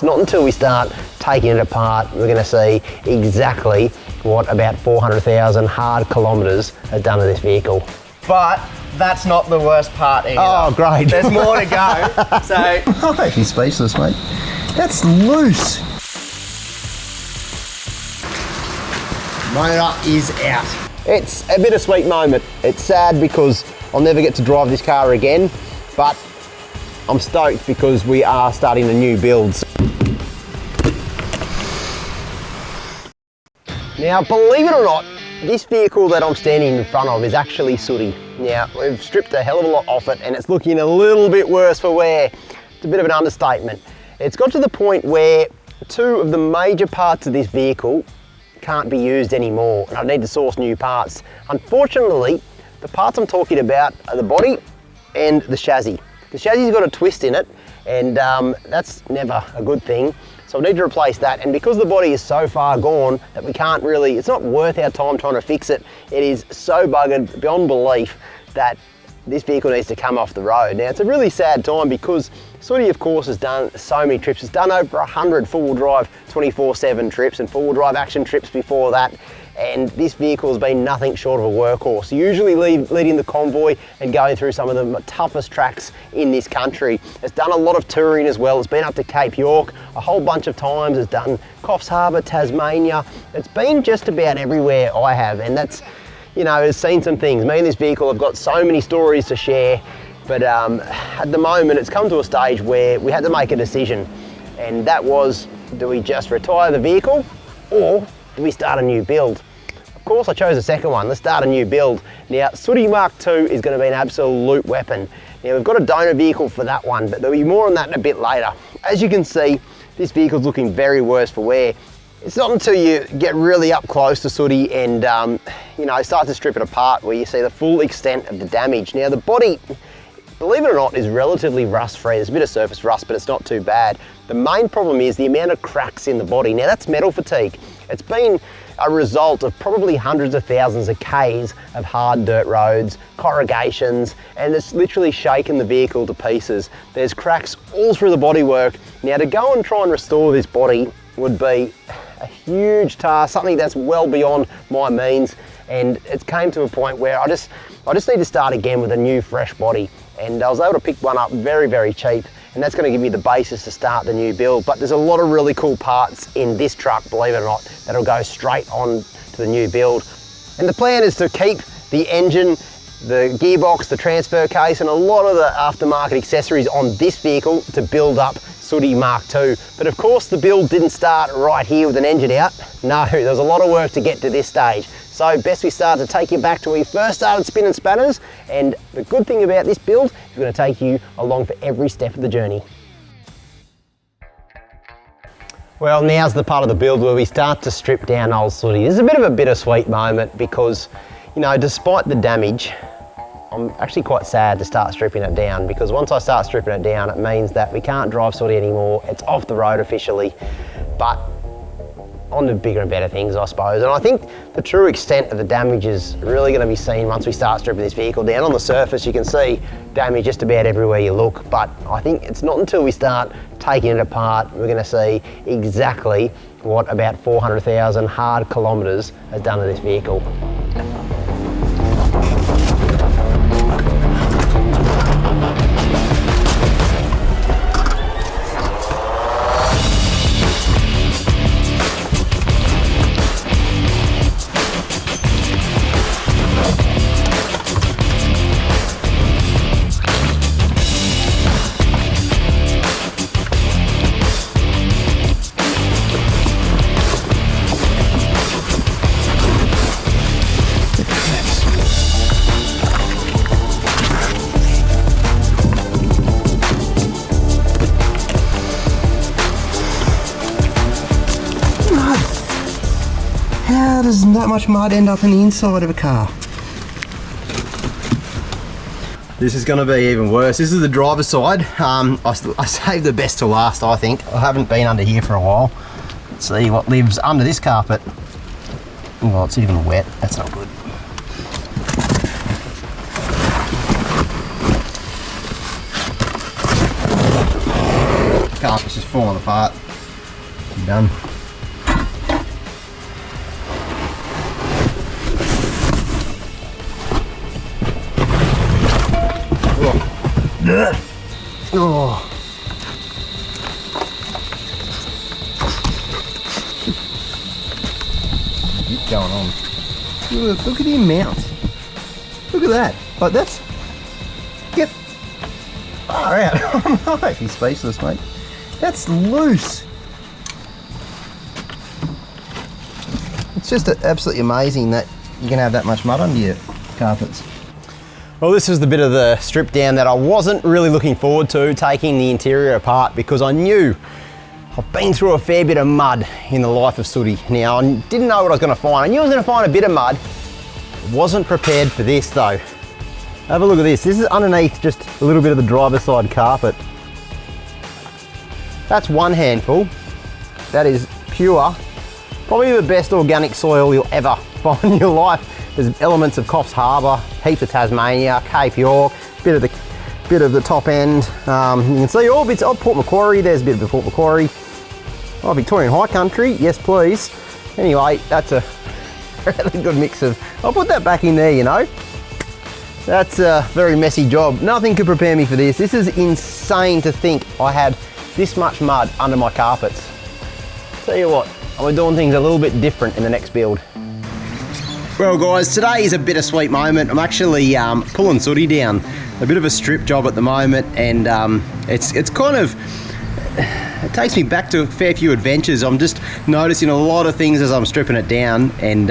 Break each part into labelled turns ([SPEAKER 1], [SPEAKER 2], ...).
[SPEAKER 1] Not until we start taking it apart, we're going to see exactly what about 400,000 hard kilometres has done to this vehicle.
[SPEAKER 2] But that's not the worst part either.
[SPEAKER 1] Oh, great.
[SPEAKER 2] There's more to go. So
[SPEAKER 3] I'm actually speechless, mate. That's loose. Motor is out.
[SPEAKER 1] It's a bittersweet moment. It's sad because I'll never get to drive this car again, but I'm stoked because we are starting the new builds. Now, believe it or not, this vehicle that I'm standing in front of is actually sooty. Now, we've stripped a hell of a lot off it and it's looking a little bit worse for wear. It's a bit of an understatement. It's got to the point where two of the major parts of this vehicle can't be used anymore and I need to source new parts. Unfortunately, the parts I'm talking about are the body and the chassis. The chassis's got a twist in it and that's never a good thing. So I need to replace that, and because the body is so far gone that we can't really, it's not worth our time trying to fix it. It is so buggered beyond belief that this vehicle needs to come off the road. Now it's a really sad time because Sooty of course has done so many trips. It's done over 100 four-wheel drive 24/7 trips and four-wheel drive action trips before that. And this vehicle has been nothing short of a workhorse. Usually leading the convoy and going through some of the toughest tracks in this country. It's done a lot of touring as well. It's been up to Cape York a whole bunch of times. It's done Coffs Harbour, Tasmania. It's been just about everywhere I have, and that's, you know, it's seen some things. Me and this vehicle have got so many stories to share, but at the moment it's come to a stage where we had to make a decision, and that was, do we just retire the vehicle or do we start a new build? Of course I chose the second one. Let's start a new build. Now Sooty Mark II is going to be an absolute weapon. Now we've got a donor vehicle for that one, but there'll be more on that a bit later. As you can see, this vehicle's looking very worse for wear. It's not until you get really up close to Sooty and you know, start to strip it apart where you see the full extent of the damage. Now the body, believe it or not, is relatively rust free. There's a bit of surface rust, but it's not too bad. The main problem is the amount of cracks in the body. Now that's metal fatigue. It's been a result of probably hundreds of thousands of Ks of hard dirt roads, corrugations, and it's literally shaken the vehicle to pieces. There's cracks all through the bodywork. Now to go and try and restore this body would be a huge task, something that's well beyond my means, and it came to a point where I just need to start again with a new fresh body, and I was able to pick one up very, very cheap, and that's going to give me the basis to start the new build. But there's a lot of really cool parts in this truck, believe it or not, that'll go straight on to the new build. And the plan is to keep the engine, the gearbox, the transfer case, and a lot of the aftermarket accessories on this vehicle to build up Sooty Mark II. But of course the build didn't start right here with an engine out. No, there's a lot of work to get to this stage. So best we start to take you back to where you first started spinning spanners, and the good thing about this build is we're going to take you along for every step of the journey. Well, now's the part of the build where we start to strip down old Sooty. This is a bit of a bittersweet moment because, you know, despite the damage, I'm actually quite sad to start stripping it down, because once I start stripping it down, it means that we can't drive Sooty anymore. It's off the road officially, but on to bigger and better things, I suppose. And I think the true extent of the damage is really going to be seen once we start stripping this vehicle down. On the surface, you can see damage just about everywhere you look, but I think it's not until we start taking it apart, we're going to see exactly what about 400,000 hard kilometres has done to this vehicle.
[SPEAKER 3] How does that much mud end up in the inside of a car?
[SPEAKER 1] This is going to be even worse. This is the driver's side. I saved the best to last, I think. I haven't been under here for a while. Let's see what lives under this carpet. Well, it's even wet. That's not good. Carpet's just falling apart. Done. Oh. What's going on? Look at the amount. Look at that. Like that's. Get far out. I'm actually speechless, mate. That's loose. It's just absolutely amazing that you can have that much mud under your carpets. Well, this was the bit of the strip down that I wasn't really looking forward to, taking the interior apart, because I knew I've been through a fair bit of mud in the life of Sooty. Now, I didn't know what I was going to find. I knew I was going to find a bit of mud. Wasn't prepared for this though. Have a look at this. This is underneath just a little bit of the driver's side carpet. That's one handful. That is pure. Probably the best organic soil you'll ever find in your life. There's elements of Coffs Harbour, heaps of Tasmania, Cape York, bit of the top end. You can see all bits of Port Macquarie. There's a bit of Port Macquarie. Oh, Victorian High Country, yes please. Anyway, that's a really good mix of. I'll put that back in there, you know. That's a very messy job. Nothing could prepare me for this. This is insane to think I had this much mud under my carpets. Tell you what, I'm doing things a little bit different in the next build. Well guys, today is a bittersweet moment. I'm actually pulling Sooty down. A bit of a strip job at the moment, and it's kind of, it takes me back to a fair few adventures. I'm just noticing a lot of things as I'm stripping it down and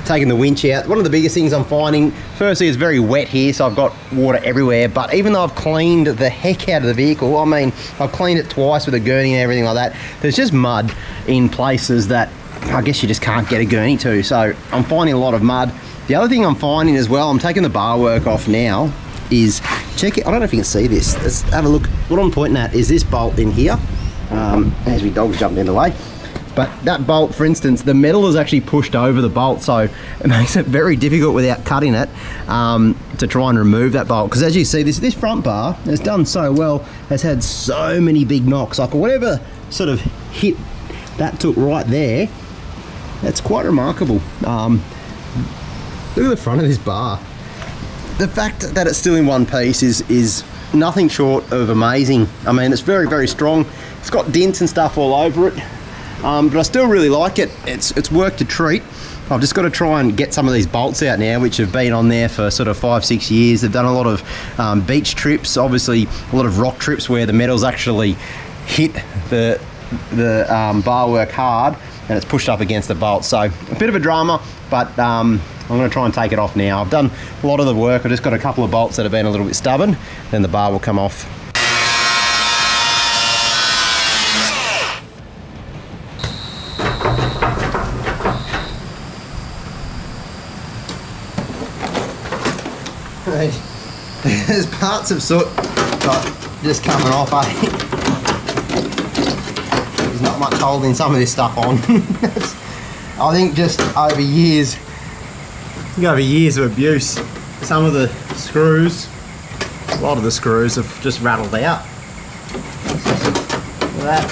[SPEAKER 1] taking the winch out. One of the biggest things I'm finding, firstly, it's very wet here, so I've got water everywhere, but even though I've cleaned the heck out of the vehicle, I mean, I've cleaned it twice with a gurney and everything like that, there's just mud in places that I guess you just can't get a gurney to, so I'm finding a lot of mud. The other thing I'm finding as well, I'm taking the bar work off now, is check it. I don't know if you can see this. Let's have a look. What I'm pointing at is this bolt in here. As we dogs jumped in the way. But that bolt, for instance, the metal is actually pushed over the bolt, so it makes it very difficult without cutting it to try and remove that bolt. Because as you see, this front bar has done so well, has had so many big knocks. Like whatever sort of hit that took right there, that's quite remarkable. Look at the front of this bar. The fact that it's still in one piece is nothing short of amazing. I mean, it's very, very strong. It's got dents and stuff all over it, but I still really like it. It's work to treat. I've just got to try and get some of these bolts out now, which have been on there for sort of 5-6 years. They've done a lot of beach trips, obviously a lot of rock trips where the metal's actually hit the bar work hard and it's pushed up against the bolt. So a bit of a drama, but I'm going to try and take it off now. I've done a lot of the work. I've just got a couple of bolts that have been a little bit stubborn, then the bar will come off. There's parts of soot just coming off, eh? There's not much holding some of this stuff on. I think just over years of abuse, some of the screws, a lot of the screws have just rattled out. Look at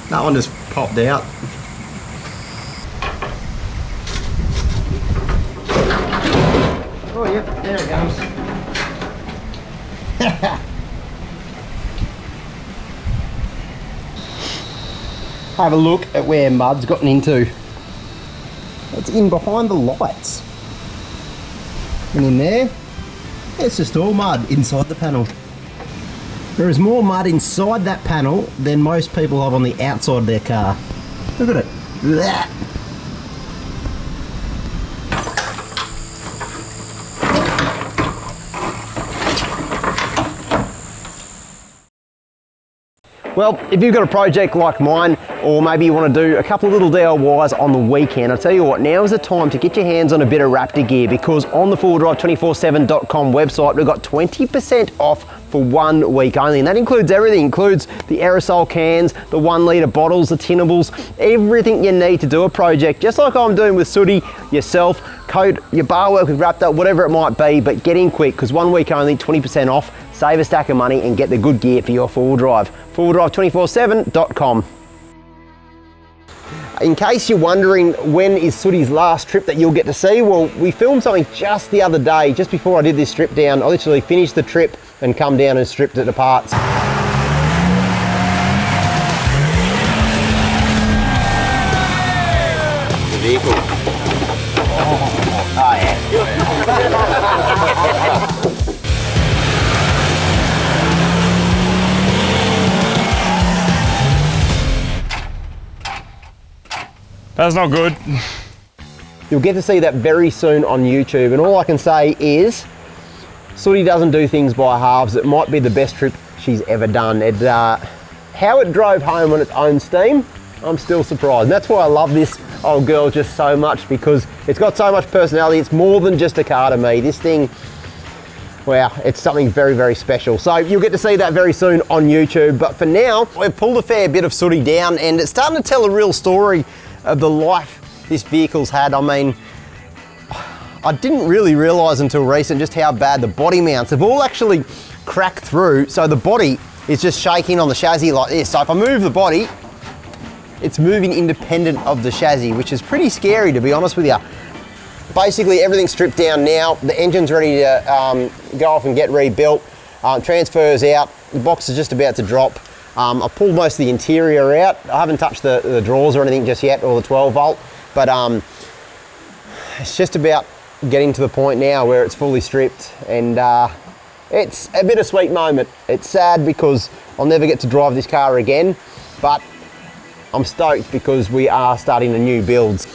[SPEAKER 1] that one just popped out. Oh yep, there it goes. Have a look at where mud's gotten into. It's in behind the lights. And in there, it's just all mud inside the panel. There is more mud inside that panel than most people have on the outside of their car. Look at it. That. Well, if you've got a project like mine, or maybe you want to do a couple of little DIYs on the weekend, I'll tell you what, now is the time to get your hands on a bit of Raptor gear, because on the 4wheeldrive247.com website, we've got 20% off for 1 week only, and that includes everything. It includes the aerosol cans, the 1 litre bottles, the tinnables, everything you need to do a project, just like I'm doing with Sooty, yourself, coat your bar work with Raptor, whatever it might be, but get in quick, because 1 week only, 20% off, save a stack of money and get the good gear for your 4-wheel drive. 4wheeldrive247.com. In case you're wondering when is Sooty's last trip that you'll get to see, well, we filmed something just the other day, just before I did this strip down. I literally finished the trip and come down and stripped it apart. The vehicle. Oh yeah.
[SPEAKER 4] That's not good.
[SPEAKER 1] You'll get to see that very soon on YouTube, and all I can say is Sooty doesn't do things by halves. It might be the best trip she's ever done. How it drove home on its own steam, I'm still surprised. And that's why I love this old girl just so much, because it's got so much personality. It's more than just a car to me. This thing, wow, it's something very, very special. So you'll get to see that very soon on YouTube. But for now, we've pulled a fair bit of Sooty down, and it's starting to tell a real story of the life this vehicle's had. I mean, I didn't really realise until recent just how bad the body mounts have all actually cracked through. So the body is just shaking on the chassis like this. So if I move the body, it's moving independent of the chassis, which is pretty scary, to be honest with you. Basically, everything's stripped down now. The engine's ready to go off and get rebuilt. Transfers out. The box is just about to drop. I pulled most of the interior out. I haven't touched the drawers or anything just yet, or the 12 volt, but it's just about getting to the point now where it's fully stripped, and it's a bittersweet moment. It's sad because I'll never get to drive this car again, but I'm stoked because we are starting a new build.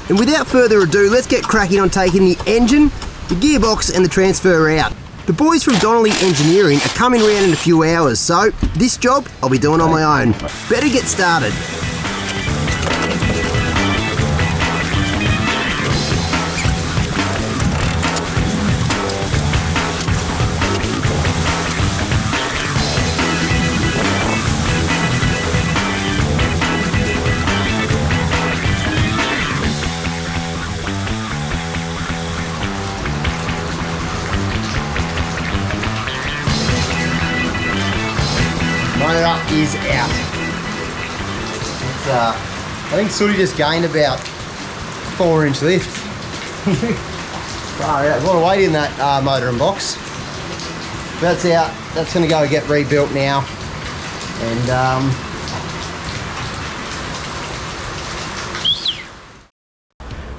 [SPEAKER 3] And without further ado, let's get cracking on taking the engine, the gearbox and the transfer out. The boys from Donnelly Engineering are coming round in a few hours, so this job I'll be doing on my own. Better get started.
[SPEAKER 1] Motor is out. It's, I think Sooty just gained about 4-inch lift. Far out. A lot of weight in that motor and box. That's out. That's going to go get rebuilt now. And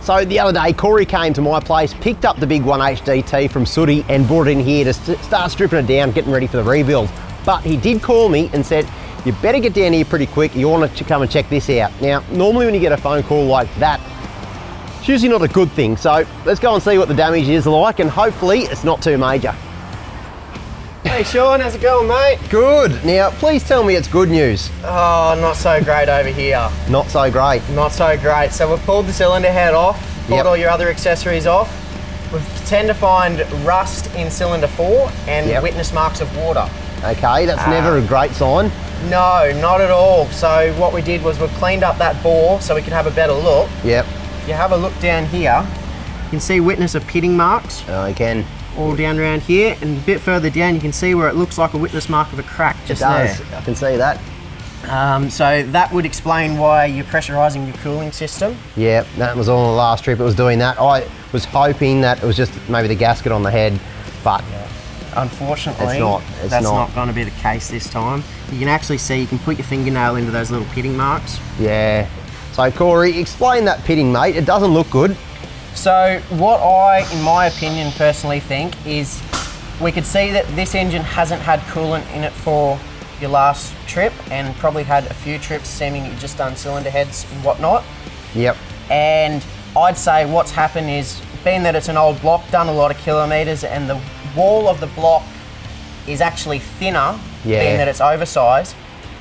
[SPEAKER 1] so the other day, Corey came to my place, picked up the big 1HDT from Sooty and brought it in here to start stripping it down, getting ready for the rebuild. But he did call me and said, you better get down here pretty quick. You want to come and check this out. Now, normally when you get a phone call like that, it's usually not a good thing. So let's go and see what the damage is like, and hopefully it's not too major.
[SPEAKER 2] Hey Sean, how's it going, mate?
[SPEAKER 1] Good. Now, please tell me it's good news.
[SPEAKER 2] Oh, not so great over here.
[SPEAKER 1] Not so great.
[SPEAKER 2] Not so great. So we've pulled the cylinder head off, pulled all your other accessories off. We tend to find rust in cylinder 4 and witness marks of water.
[SPEAKER 1] Okay, that's never a great sign.
[SPEAKER 2] No, not at all. So what we did was we've cleaned up that bore so we could have a better look.
[SPEAKER 1] Yep.
[SPEAKER 2] If you have a look down here, you can see witness of pitting marks.
[SPEAKER 1] I can.
[SPEAKER 2] All down around here, and a bit further down you can see where it looks like a witness mark of a crack just there.
[SPEAKER 1] It does. I can see that.
[SPEAKER 2] So that would explain why you're pressurising your cooling system.
[SPEAKER 1] Yeah, that was all on the last trip. It was doing that. I was hoping that it was just maybe the gasket on the head, but
[SPEAKER 2] unfortunately,
[SPEAKER 1] that's
[SPEAKER 2] not going to be the case this time. You can actually see, you can put your fingernail into those little pitting marks.
[SPEAKER 1] Yeah. So Corey, explain that pitting, mate. It doesn't look good.
[SPEAKER 2] So what I, in my opinion, personally think is we could see that this engine hasn't had coolant in it for your last trip, and probably had a few trips seeming you've just done cylinder heads and whatnot.
[SPEAKER 1] Yep.
[SPEAKER 2] And I'd say what's happened is, being that it's an old block, done a lot of kilometres, and the wall of the block is actually thinner, being that it's oversized,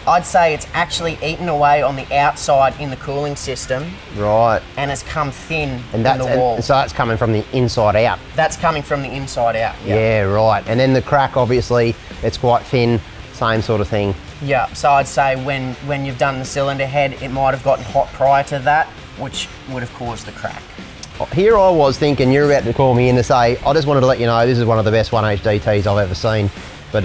[SPEAKER 2] I'd say it's actually eaten away on the outside in the cooling system.
[SPEAKER 1] Right.
[SPEAKER 2] And it's come thin
[SPEAKER 1] and
[SPEAKER 2] in the wall.
[SPEAKER 1] So that's coming from the inside out?
[SPEAKER 2] That's coming from the inside out,
[SPEAKER 1] yeah, right. And then the crack, obviously, it's quite thin, same sort of thing.
[SPEAKER 2] Yeah, so I'd say when you've done the cylinder head, it might have gotten hot prior to that, which would have caused the crack.
[SPEAKER 1] Here I was thinking you're about to call me in to say, I just wanted to let you know this is one of the best 1HDTs I've ever seen. But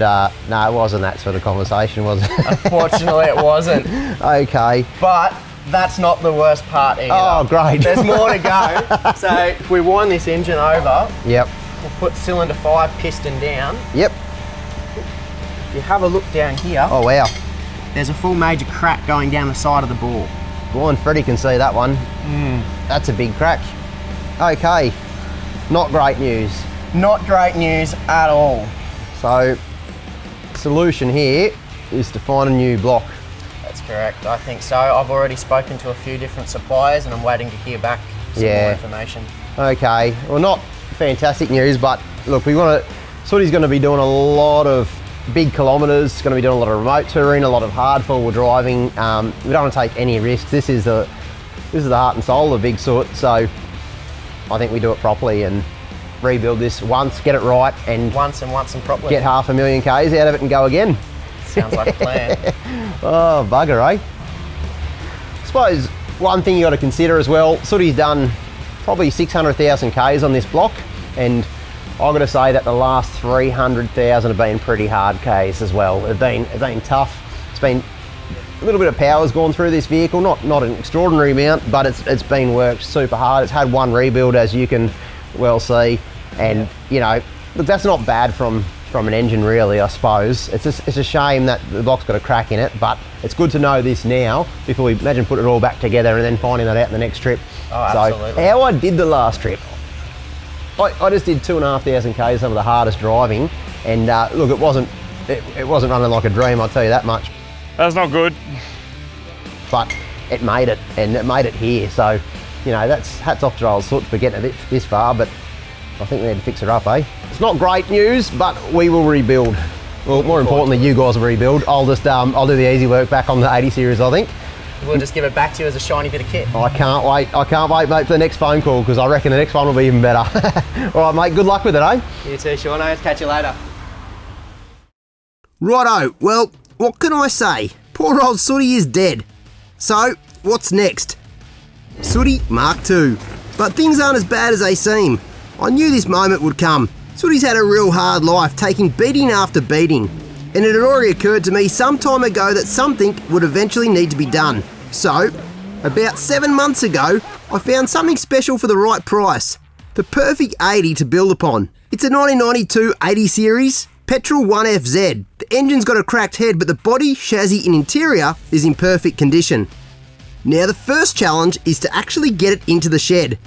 [SPEAKER 1] no, it wasn't that sort of conversation, was it?
[SPEAKER 2] Unfortunately, it wasn't.
[SPEAKER 1] Okay.
[SPEAKER 2] But That's not the worst part either.
[SPEAKER 1] Oh, great.
[SPEAKER 2] There's more to go. So if we wind this engine over,
[SPEAKER 1] Yep.
[SPEAKER 2] we'll put cylinder 5 piston down.
[SPEAKER 1] Yep.
[SPEAKER 2] If you have a look down here,
[SPEAKER 1] Oh, wow.
[SPEAKER 2] there's a full major crack going down the side of the bore.
[SPEAKER 1] Blind Freddy can see that one. That's a big crack. Okay. Not great news.
[SPEAKER 2] Not great news at all.
[SPEAKER 1] So, solution here is to find a new block.
[SPEAKER 2] That's correct, I think so. I've already spoken to a few different suppliers and I'm waiting to hear back some more information.
[SPEAKER 1] Okay, well, not fantastic news, but look, Sooty's going to be doing a lot of big kilometres. It's going to be doing a lot of remote touring, a lot of hard forward driving. We don't want to take any risks. This is the heart and soul of Big Soot. So I think we do it properly and rebuild this once, get it right, and
[SPEAKER 2] once and properly.
[SPEAKER 1] Get 500,000 Ks out of it and go again.
[SPEAKER 2] Sounds like a plan.
[SPEAKER 1] Oh, bugger, eh? I suppose one thing you got to consider as well, Sooty's done probably 600,000 Ks on this block, and I've got to say that the last 300,000 have been pretty hard Ks as well. They've been tough. It's been a little bit of power's gone through this vehicle, not an extraordinary amount, but it's been worked super hard. It's had one rebuild, as you can well see, and you know, look, that's not bad from an engine really, I suppose. It's a shame that the block's got a crack in it, but it's good to know this now before we imagine put it all back together and then finding that out in the next trip.
[SPEAKER 2] Oh, absolutely.
[SPEAKER 1] So how I did the last trip, I just did 2,500 Ks, some of the hardest driving, and look, it wasn't running like a dream, I'll tell you that much.
[SPEAKER 4] That's not good.
[SPEAKER 1] But it made it, and it made it here. So, you know, that's hats off to old Soot for getting it this far, but I think we had to fix it up, eh? It's not great news, but we will rebuild. Well, more importantly, you guys will rebuild. I'll do the easy work back on the 80 series, I think.
[SPEAKER 2] We'll just give it back to you as a shiny bit of kit.
[SPEAKER 1] I can't wait, mate, for the next phone call, because I reckon the next one will be even better. All right, mate, good luck with it, eh?
[SPEAKER 2] You too, Shaun. Catch you later.
[SPEAKER 3] Righto, well, what can I say? Poor old Sooty is dead. So, what's next? Sooty Mark II. But things aren't as bad as they seem. I knew this moment would come. Sooty's had a real hard life, taking beating after beating. And it had already occurred to me some time ago that something would eventually need to be done. So, about 7 months ago, I found something special for the right price. The perfect 80 to build upon. It's a 1992 80 series, petrol 1FZ. The engine's got a cracked head, but the body, chassis and interior is in perfect condition. Now the first challenge is to actually get it into the shed.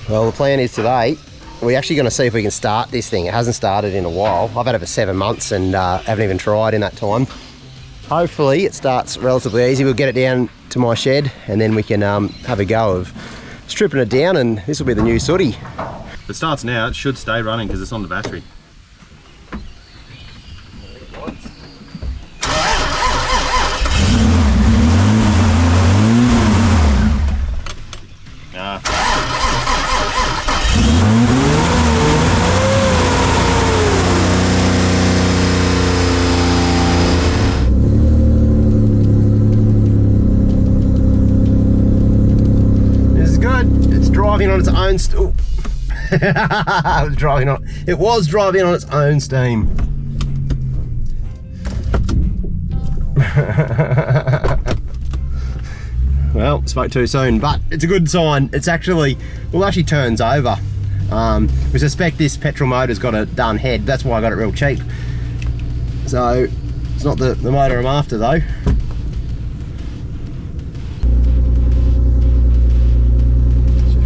[SPEAKER 1] Well, the plan is today, we're actually going to see if we can start this thing. It hasn't started in a while. I've had it for 7 months and haven't even tried in that time. Hopefully it starts relatively easy. We'll get it down to my shed and then we can have a go of stripping it down, and this will be the new Sooty.
[SPEAKER 5] If it starts now, it should stay running because it's on the battery.
[SPEAKER 1] Driving on its own it was driving on its own steam. Well, spoke too soon, but it's a good sign. It's actually turns over. We suspect this petrol motor's got a done head. That's why I got it real cheap. So it's not the motor I'm after though.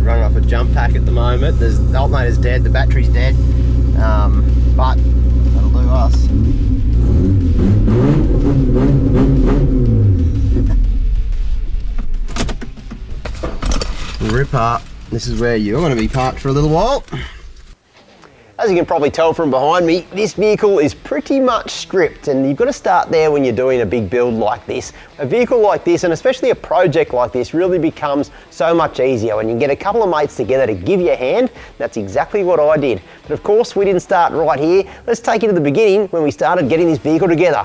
[SPEAKER 1] Running off a jump pack at the moment. The alternator's dead, the battery's dead, but that'll do us. Ripper, this is where you're going to be parked for a little while. As you can probably tell from behind me, this vehicle is pretty much stripped, and you've got to start there when you're doing a big build like this. A vehicle like this, and especially a project like this, really becomes so much easier when you get a couple of mates together to give you a hand. That's exactly what I did. But of course, we didn't start right here. Let's take you to the beginning when we started getting this vehicle together.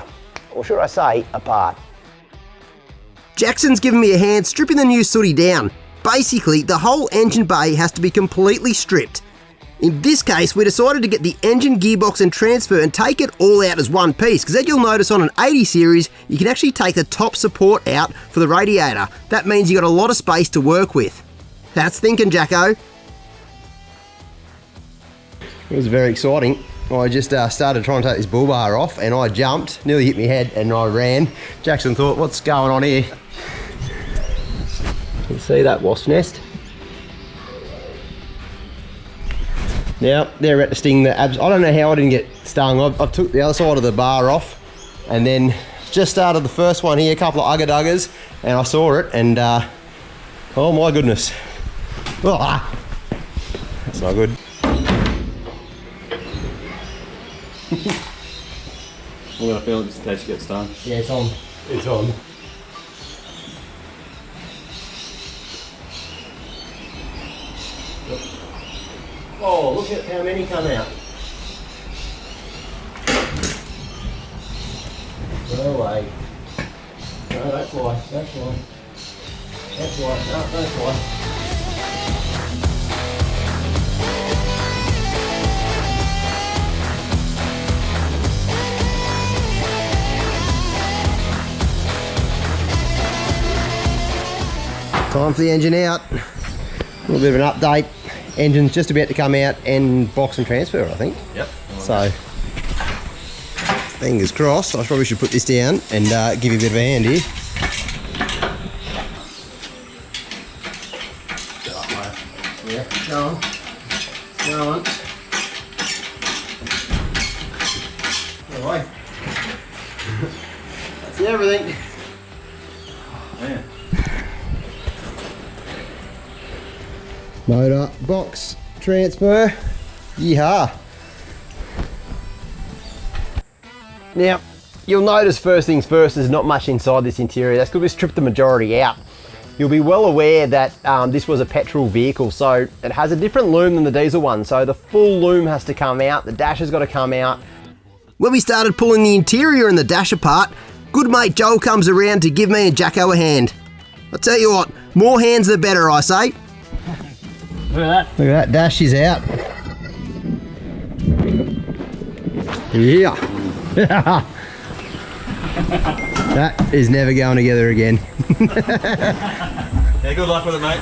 [SPEAKER 1] Or should I say, apart.
[SPEAKER 3] Jackson's given me a hand stripping the new Sooty down. Basically, the whole engine bay has to be completely stripped. In this case, we decided to get the engine, gearbox and transfer and take it all out as one piece, because as you'll notice on an 80 series, you can actually take the top support out for the radiator. That means you got a lot of space to work with. That's thinking, Jacko.
[SPEAKER 1] It was very exciting. I just started trying to take this bull bar off and I jumped, nearly hit my head and I ran. Jackson thought, what's going on here? You see that wasp nest? Now, they're at to sting the abs. I don't know how I didn't get stung. I took the other side of the bar off and then just started the first one here, a couple of ugger duggers, and I saw it and oh my goodness. Ah, that's not good.
[SPEAKER 5] I'm gonna feel it just in case you get stung.
[SPEAKER 1] Yeah, it's on. It's on. Oh, look at how many come out. No way. No, that's why. That's why. That's why. No, that's why. Time for the engine out. A little bit of an update. Engine's just about to come out and box and transfer, I think.
[SPEAKER 5] Yep.
[SPEAKER 1] So, fingers crossed. I probably should put this down and give you a bit of a hand here. Yeah, go on. Go on. All right. That's everything.
[SPEAKER 5] Man.
[SPEAKER 1] Motor, box, transfer, yeehaw. Now, you'll notice first things first, there's not much inside this interior. That's because we stripped the majority out. You'll be well aware that this was a petrol vehicle, so it has a different loom than the diesel one. So the full loom has to come out, the dash has got to come out.
[SPEAKER 3] When we started pulling the interior and the dash apart, good mate Joel comes around to give me and Jacko a hand. I'll tell you what, more hands the better, I say.
[SPEAKER 1] Look at that. Look at that, dash is out. Yeah. That is never going together again.
[SPEAKER 5] Yeah, good luck with it, mate.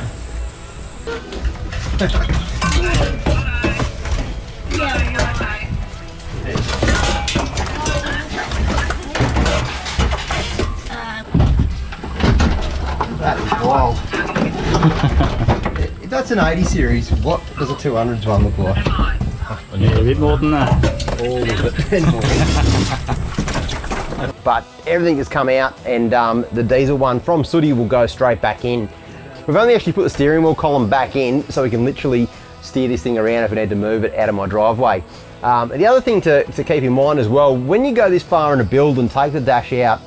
[SPEAKER 1] That is wild. If that's an 80 series, what does a 200s one look like?
[SPEAKER 4] I need a bit more than that.
[SPEAKER 1] All of it and more. But everything has come out, and the diesel one from Sooty will go straight back in. We've only actually put the steering wheel column back in so we can literally steer this thing around if we need to move it out of my driveway. The other thing to keep in mind as well, when you go this far in a build and take the dash out,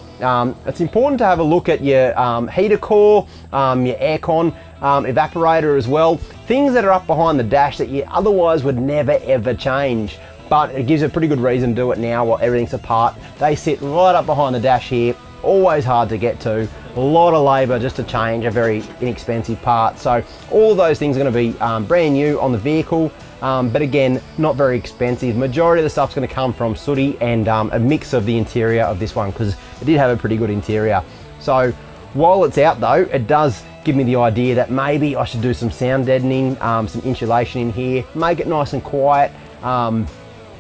[SPEAKER 1] it's important to have a look at your heater core, your aircon, evaporator as well. Things that are up behind the dash that you otherwise would never ever change. But it gives a pretty good reason to do it now while everything's apart. They sit right up behind the dash here, always hard to get to. A lot of labour just to change a very inexpensive part. So all of those things are going to be brand new on the vehicle, but again, not very expensive. Majority of the stuff's going to come from Sooty and a mix of the interior of this one, because it did have a pretty good interior. So while it's out though, it does give me the idea that maybe I should do some sound deadening, some insulation in here, make it nice and quiet.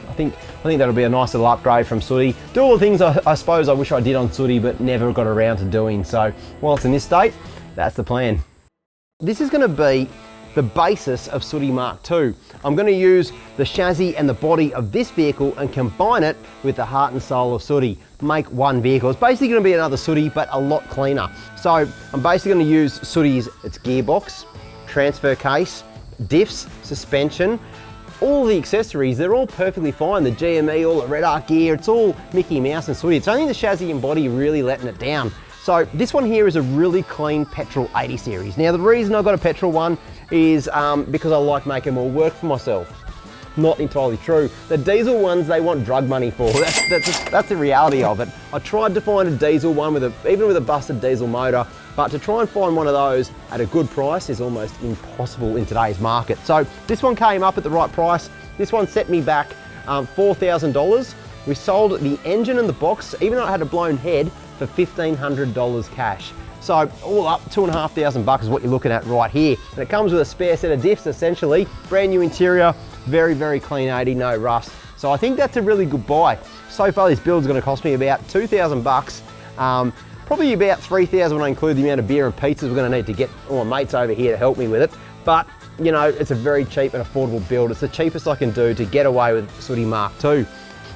[SPEAKER 1] I think that'll be a nice little upgrade from Sooty. Do all the things I suppose I wish I did on Sooty but never got around to doing. So while it's in this state, that's the plan. This is going to be the basis of Sooty Mark II. I'm going to use the chassis and the body of this vehicle and combine it with the heart and soul of Sooty. Make one vehicle. It's basically going to be another Sooty but a lot cleaner. So I'm basically going to use Sooty's its gearbox, transfer case, diffs, suspension, all the accessories, they're all perfectly fine. The GME, all the Red Arc gear, it's all Mickey Mouse and Sooty. It's only the chassis and body really letting it down. So this one here is a really clean petrol 80 series. Now the reason I got a petrol one is because I like making more work for myself. Not entirely true. The diesel ones, they want drug money for. That's the reality of it. I tried to find a diesel one even with a busted diesel motor but to try and find one of those at a good price is almost impossible in today's market. So this one came up at the right price. This one set me back $4,000. We sold the engine and the box, even though it had a blown head, for $1,500 cash. So all up, $2,500 is what you're looking at right here. And it comes with a spare set of diffs, essentially. Brand new interior, very, very clean 80, no rust. So I think that's a really good buy. So far this build's gonna cost me about $2,000. Probably about $3,000 when I include the amount of beer and pizzas we're gonna need to get all my mates over here to help me with it. But you know, it's a very cheap and affordable build. It's the cheapest I can do to get away with Sooty Mark II.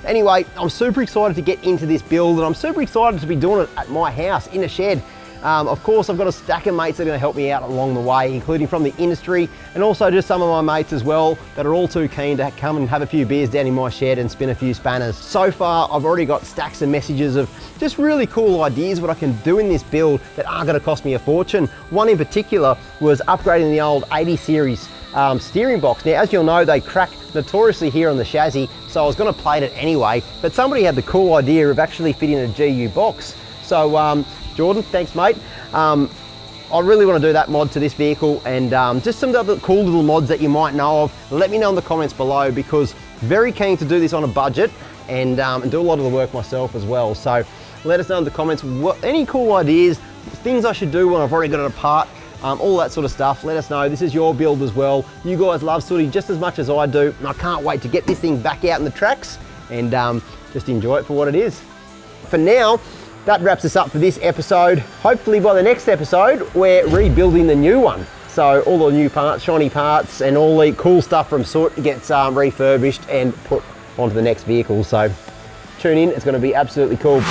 [SPEAKER 1] Anyway, I'm super excited to get into this build, and I'm super excited to be doing it at my house in a shed. Of course, I've got a stack of mates that are going to help me out along the way, including from the industry, and also just some of my mates as well that are all too keen to come and have a few beers down in my shed and spin a few spanners. So far, I've already got stacks of messages of just really cool ideas what I can do in this build that aren't going to cost me a fortune. One in particular was upgrading the old 80 series steering box. Now, as you'll know, they crack notoriously here on the chassis, so I was going to plate it anyway, but somebody had the cool idea of actually fitting a GU box. So Jordan, thanks mate. I really want to do that mod to this vehicle, and just some other cool little mods that you might know of. Let me know in the comments below, because very keen to do this on a budget and do a lot of the work myself as well. So let us know in the comments any cool ideas, things I should do when I've already got it apart, all that sort of stuff. Let us know. This is your build as well. You guys love Sooty just as much as I do, and I can't wait to get this thing back out in the tracks and just enjoy it for what it is. For now, that wraps us up for this episode. Hopefully by the next episode, we're rebuilding the new one. So all the new parts, shiny parts, and all the cool stuff from Soot gets refurbished and put onto the next vehicle. So tune in, it's going to be absolutely cool.